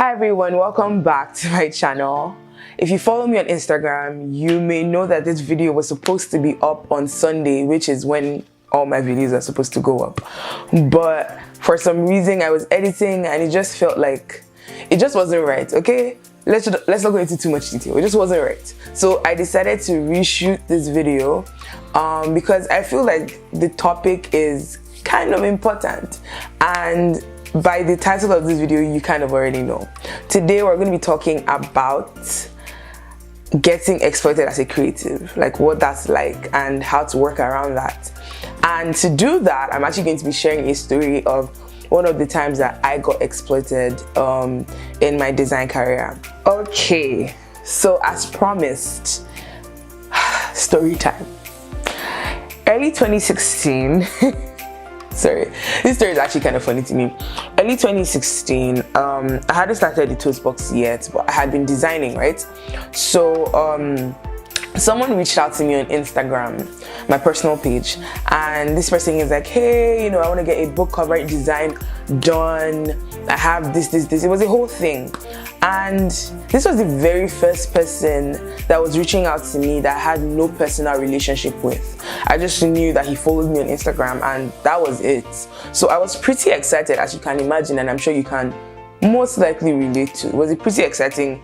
Hi everyone, welcome back to my channel. If you follow me on Instagram, you may know that this video was supposed to be up on Sunday, which is when all my videos are supposed to go up. But for some reason I was editing and it just felt like it just wasn't right, okay? Let's not go into too much detail. It just wasn't right. So I decided to reshoot this video because I feel like the topic is kind of important, and by the title of this video you kind of already know. Today we're going to be talking about getting exploited as a creative, like what that's like and how to work around that. And to do that, I'm actually going to be sharing a story of one of the times that I got exploited in my design career. Okay, so as promised, story time. Early 2016 sorry, this story is actually kind of funny to me. Early 2016, I hadn't started the Toastbox yet, but I had been designing, right? So someone reached out to me on Instagram, my personal page, and this person is like, hey, I want to get a book cover design done. I have this. It was a whole thing. And this was the very first person that was reaching out to me that I had no personal relationship with. I just knew that he followed me on Instagram and that was it. So I was pretty excited, as you can imagine, and I'm sure you can most likely relate to. It was a pretty exciting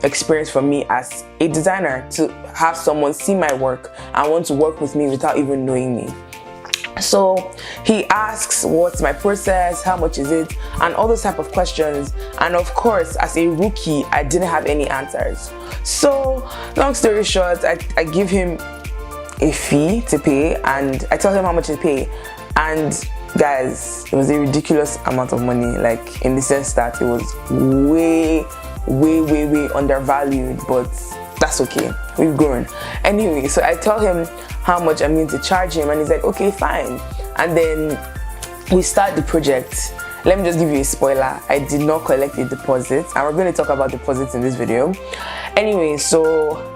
experience for me as a designer to have someone see my work and want to work with me without even knowing me. So he asks what's my process, how much is it, and all those type of questions. And of course, as a rookie, I didn't have any answers. So long story short, I give him a fee to pay and I tell him how much to pay. And guys, it was a ridiculous amount of money, like in the sense that it was way undervalued, but that's okay, we've grown. Anyway, so I tell him how much I'm going to charge him and he's like, okay, fine. And then we start the project. Let me just give you a spoiler, I did not collect a deposit, and we're going to talk about deposits in this video. Anyway, so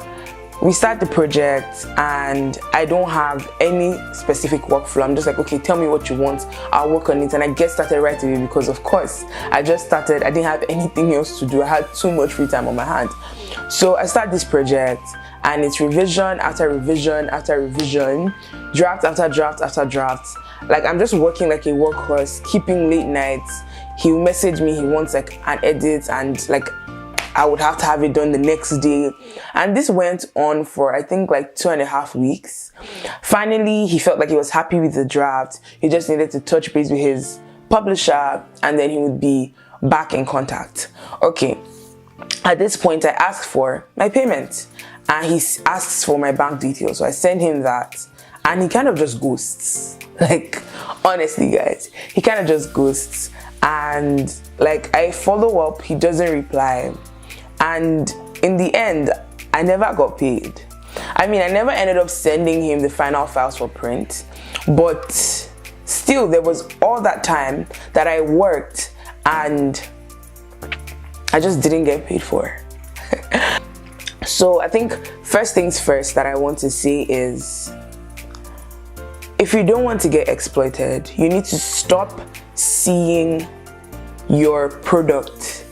we start the project and I don't have any specific workflow. I'm just like, okay, tell me what you want, I'll work on it. And I get started right away because of course I just started, I didn't have anything else to do. I had too much free time on my hand. So I start this project and it's revision after revision after revision, draft after draft after draft. Like I'm just working like a workhorse, keeping late nights. He'll message me, he wants like an edit, and like I would have to have it done the next day. And this went on for I think like 2.5 weeks. Finally, he felt like he was happy with the draft. He just needed to touch base with his publisher and then he would be back in contact. Okay, at this point I asked for my payment and he asks for my bank details. So I send him that and he kind of just ghosts. Like honestly guys, he kind of just ghosts. And like I follow up, he doesn't reply. And in the end, I never got paid. I mean, I never ended up sending him the final files for print, but still there was all that time that I worked and I just didn't get paid for. So I think first things first that I want to say is, if you don't want to get exploited, you need to stop seeing your product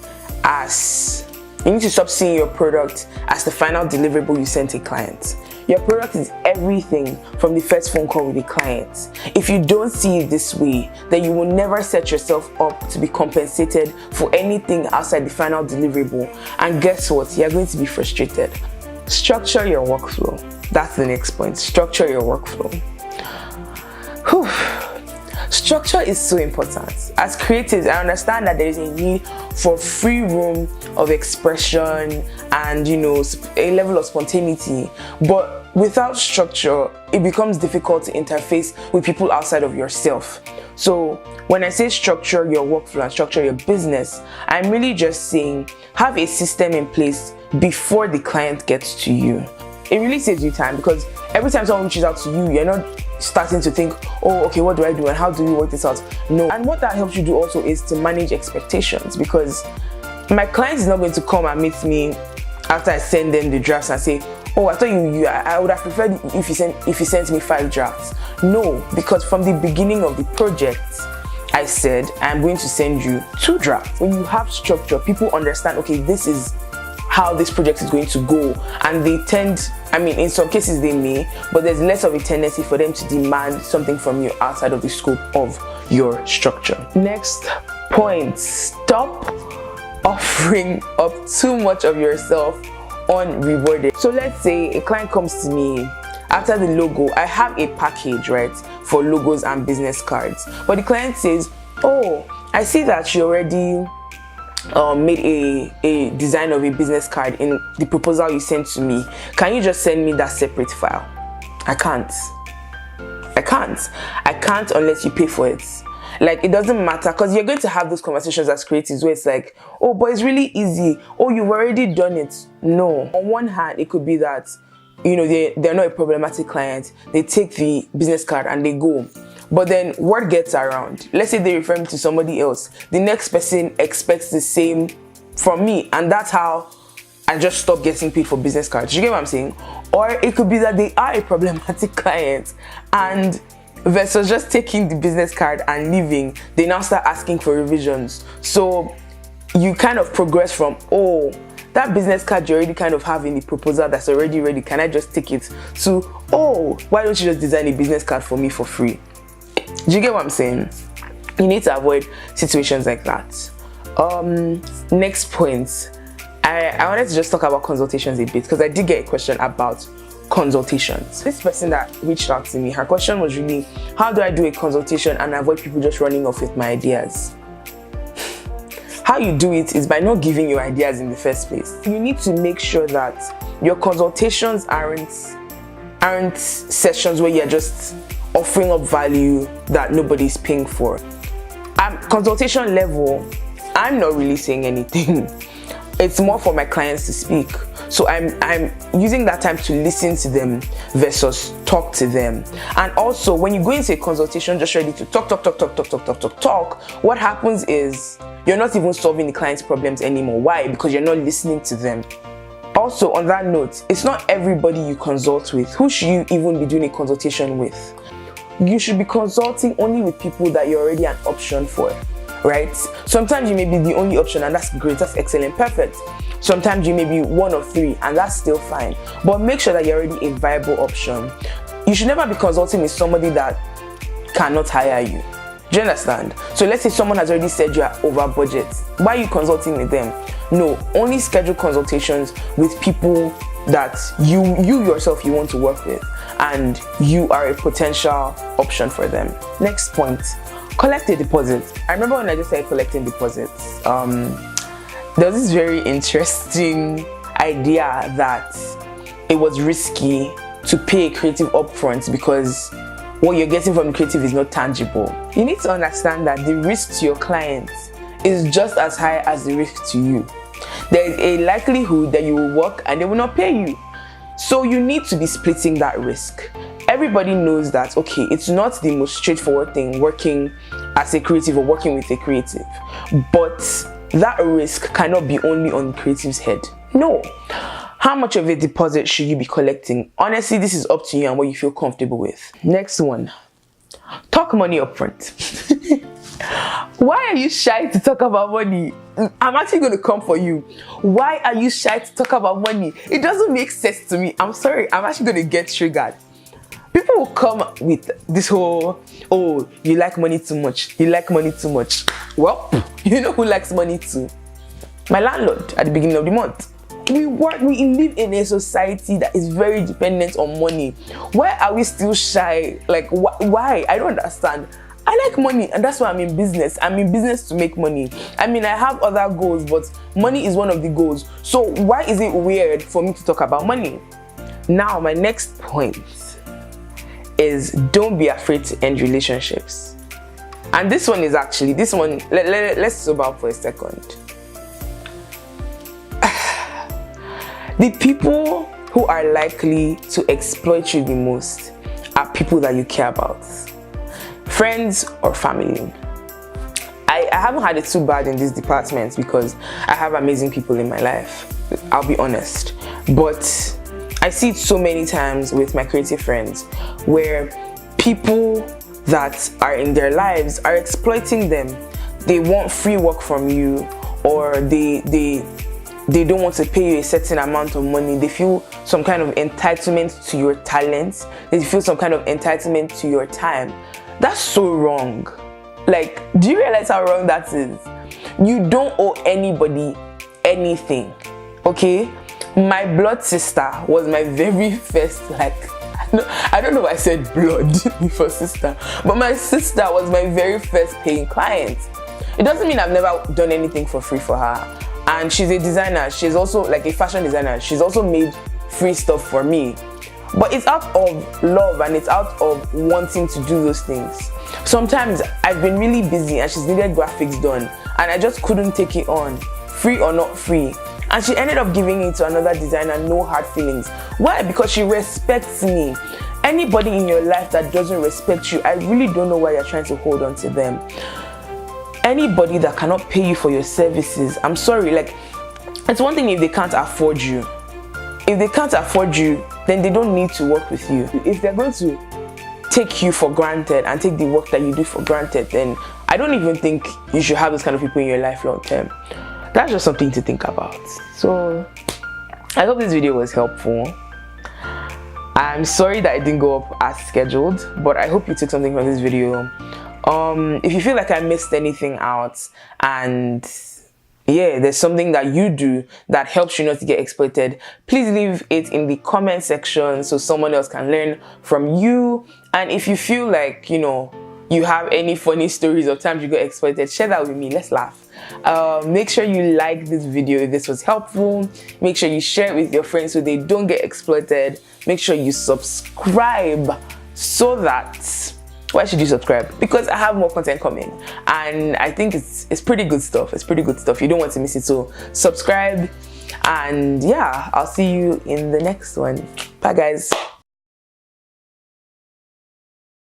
as the final deliverable you sent a client. Your product is everything from the first phone call with the client. If you don't see it this way, then you will never set yourself up to be compensated for anything outside the final deliverable. And guess what? You're going to be frustrated. Structure your workflow. That's the next point. Structure your workflow. Whew. Structure is so important. As creatives, I understand that there is a need for free room of expression and a level of spontaneity, but without structure it becomes difficult to interface with people outside of yourself. So when I say structure your workflow and structure your business, I'm really just saying have a system in place before the client gets to you. It really saves you time, because every time someone reaches out to you, you're not starting to think, oh, okay, what do I do and how do we work this out? No. And what that helps you do also is to manage expectations, because my client is not going to come and meet me after I send them the drafts and say, oh, I thought I would have preferred if you sent me 5 drafts. No, because from the beginning of the project, I said I'm going to send you 2 drafts. When you have structure, people understand, okay, this is how this project is going to go, and they tend, I mean, in some cases they may, but there's less of a tendency for them to demand something from you outside of the scope of your structure. Next point, stop offering up too much of yourself unrewarded. So let's say a client comes to me after the logo. I have a package, right, for logos and business cards, but the client says, oh, I see that you already made a design of a business card in the proposal you sent to me. Can you just send me that separate file? I can't unless you pay for it. Like, it doesn't matter, because you're going to have those conversations as creatives where it's like, oh, but it's really easy, oh, you've already done it. No. On one hand, it could be that, you know, they're not a problematic client, they take the business card and they go. But then word gets around. Let's say they refer me to somebody else. The next person expects the same from me, and that's how I just stop getting paid for business cards. You get what I'm saying? Or it could be that they are a problematic client, and versus just taking the business card and leaving, they now start asking for revisions. So you kind of progress from, oh, that business card you already kind of have in the proposal that's already ready, can I just take it, to, oh, why don't you just design a business card for me for free? Do you get what I'm saying? You need to avoid situations like that. Next point, I wanted to just talk about consultations a bit, because I did get a question about consultations. This person that reached out to me, her question was really, how do I do a consultation and avoid people just running off with my ideas? How you do it is by not giving your ideas in the first place. You need to make sure that your consultations aren't sessions where you're just offering up value that nobody's paying for. Consultation level, I'm not really saying anything. It's more for my clients to speak. So I'm using that time to listen to them versus talk to them. And also, when you go into a consultation just ready to talk, what happens is you're not even solving the client's problems anymore. Why? Because you're not listening to them. Also, on that note, it's not everybody you consult with. Who should you even be doing a consultation with? You should be consulting only with people that you're already an option for, right? Sometimes you may be the only option, and that's great, that's excellent, perfect. Sometimes you may be one of 3, and that's still fine. But make sure that you're already a viable option. You should never be consulting with somebody that cannot hire you. Do you understand? So let's say someone has already said you are over budget. Why are you consulting with them? No, only schedule consultations with people that you yourself you want to work with, and you are a potential option for them. Next point, collect a deposit. I remember when I just said collecting deposits, there was this very interesting idea that it was risky to pay a creative upfront because what you're getting from the creative is not tangible. You need to understand that the risk to your clients is just as high as the risk to you. There is a likelihood that you will work and they will not pay you. So you need to be splitting that risk. Everybody knows that, okay, it's not the most straightforward thing working as a creative or working with a creative, but that risk cannot be only on the creative's head. No. How much of a deposit should you be collecting? Honestly, this is up to you and what you feel comfortable with. Next one, talk money upfront. Why are you shy to talk about money? I'm actually going to come for you. Why are you shy to talk about money? It doesn't make sense to me. I'm sorry, I'm actually going to get triggered. People will come with this whole, oh, you like money too much. You like money too much. Well, you know who likes money too? My landlord at the beginning of the month. We live in a society that is very dependent on money. Why are we still shy? Like, why? I don't understand. I like money, and that's why I'm in business. I'm in business to make money. I mean, I have other goals, but money is one of the goals. So why is it weird for me to talk about money? Now, my next point is don't be afraid to end relationships. And this one is actually, let's sober up for a second. The people who are likely to exploit you the most are people that you care about. Friends or family. I haven't had it too bad in this department because I have amazing people in my life, I'll be honest. But I see it so many times with my creative friends where people that are in their lives are exploiting them. They want free work from you, or they don't want to pay you a certain amount of money. They feel some kind of entitlement to your talents. They feel some kind of entitlement to your time. That's so wrong. Like, do you realize how wrong that is? You don't owe anybody anything, okay? My blood sister was my very first, like, I don't know why I said blood before sister, but my sister was my very first paying client. It doesn't mean I've never done anything for free for her. And she's a designer. She's also like a fashion designer. She's also made free stuff for me. But it's out of love and it's out of wanting to do those things. Sometimes I've been really busy and she's needed graphics done and I just couldn't take it on, free or not free. And she ended up giving it to another designer, no hard feelings. Why? Because she respects me. Anybody in your life that doesn't respect you, I really don't know why you're trying to hold on to them. Anybody that cannot pay you for your services, I'm sorry, like, it's one thing if they can't afford you. If they can't afford you, then they don't need to work with you. If they're going to take you for granted and take the work that you do for granted, then I don't even think you should have those kind of people in your life long term. That's just something to think about. So I hope this video was helpful. I'm sorry that it didn't go up as scheduled, but I hope you took something from this video. If you feel like I missed anything out, and yeah, there's something that you do that helps you not to get exploited, please leave it in the comment section so someone else can learn from you. And if you feel like, you know, you have any funny stories of times you got exploited, share that with me. Let's laugh. Make sure you like this video if this was helpful. Make sure you share it with your friends so they don't get exploited. Make sure you subscribe so that... Why should you subscribe? Because I have more content coming and I think it's pretty good stuff. It's pretty good stuff. You don't want to miss it. So subscribe, and yeah, I'll see you in the next one. Bye guys.